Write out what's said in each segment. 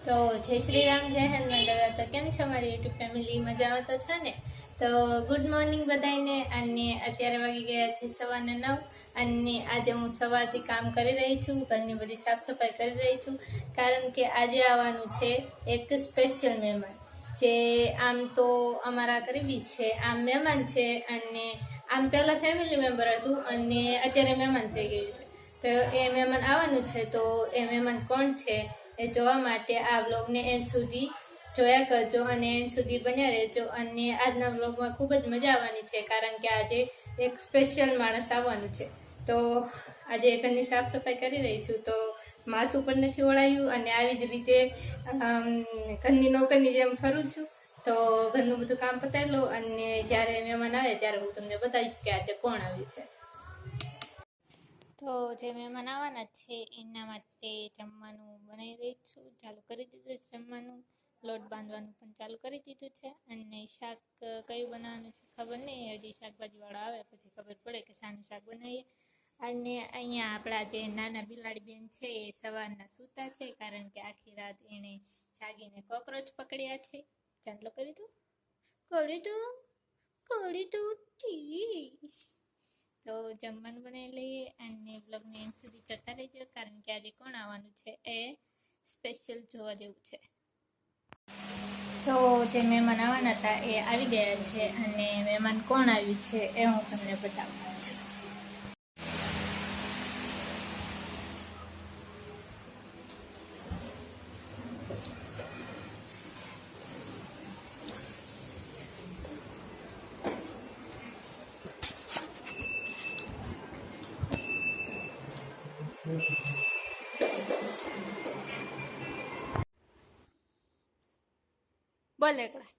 તો જય શ્રી રામ, જય હનુમાન દાદા. તો કેમ છો મારી યુટ્યુબ ફેમિલી? મજામાં તો છે ને? તો ગુડ મોર્નિંગ બધાને. અને અત્યારે વાગી ગયા છે 9:15 અને આજે હું સવારથી કામ કરી રહી છું, ઘરની બધી સાફ સફાઈ કરી રહી છું, કારણ કે આજે આવવાનું છે એક સ્પેશિયલ મહેમાન, જે આમ તો અમારા ગરીબી છે, આમ મહેમાન છે, અને આમ પહેલા ફેમિલી મેમ્બર હતું અને અત્યારે મહેમાન થઈ ગયું છે. તો એ મહેમાન આવવાનું છે. તો એ મહેમાન કોણ છે એ જોવા માટે આ વ્લોગને એન્ડ સુધી જોયા કરજો અને એન્ડ સુધી બન્યા રહેજો. અને આજના વ્લોગમાં ખૂબ જ મજા આવવાની છે, કારણ કે આજે એક સ્પેશિયલ માણસ આવવાનું છે. તો આજે ઘરની સાફ સફાઈ કરી રહી છું, તો માથું પણ નથી ઓળાયું અને આવી જ રીતે ઘરની નોકરની જેમ ફરું છું. તો ઘરનું બધું કામ પતાવી લો અને જ્યારે મહેમાન આવે ત્યારે હું તમને બતાવીશ કે આજે કોણ આવ્યું છે. તો જે મહેમાન આવવાના છે એના માટે જમવાનું બનાવી રહી છું, ચાલુ કરી દીધું છે જમવાનું. લોટ બાંધવાનું પણ ચાલુ કરી દીધું છે. અને શાક કયું બનાવવાનું છે ખબર નહીં, હજી શાકભાજીવાળો આવે પછી ખબર પડે કે શાનું શાક બનાવીએ. અને અહીંયા આપણા જે નાના બિલાડી બેન છે એ સવારના સૂતા છે, કારણ કે આખી રાત એણે જાગીને કોકરોચ પકડ્યા છે. ચાલો કરી દઉં, તો જમવાનું બનાવી લઈએ અને બ્લોગને એન્ડ સુધી જતા રહેજો, કારણ કે આજે કોણ આવવાનું છે એ સ્પેશિયલ જોવા જેવું છે. તો જે મહેમાન આવવાના હતા એ આવી ગયા છે અને મહેમાન કોણ આવ્યું છે એ હું તમને બતાવવાનું છું. બોલ એકલા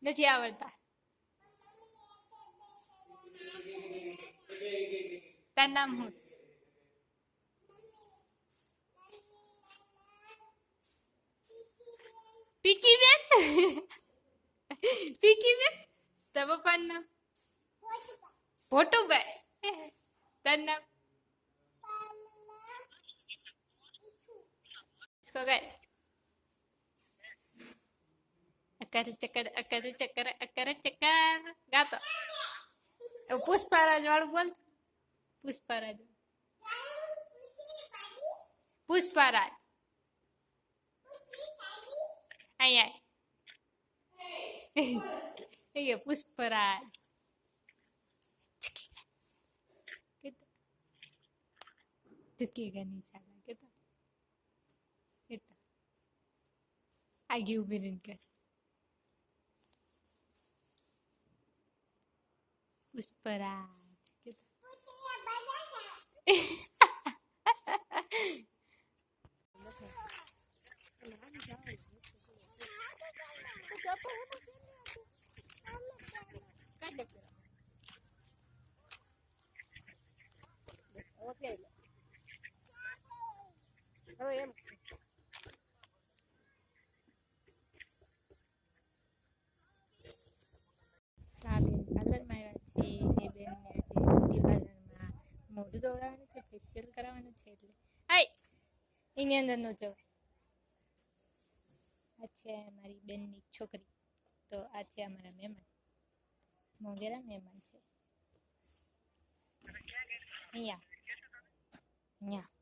નથી આવડતા. તારું નામ શું? પીકી બેન. પીકી બેન. તારા પપ્પાનું નામ? ભોટુભાઈ. તારું નામ? इसको गए अकर चक्कर गातो पुष्पराज वाળું બોલ. પુષ્પરાજ. પુષ્પરાજ અહીંયા અહીંયા પુષ્પરાજ. झुकेगा नहीं साला के तो आगे उभी रहीन कर. पुष्पराज મોઢું ધોવડાવવાનું છે, ફેશિયલ કરાવવાનું છે, એટલે હાય એની અંદર ન જવાય. આ છે મારી બેનની છોકરી. તો આ છે અમારા મહેમાન, મોંઘેરા મહેમાન છે. અહીંયા અહીંયા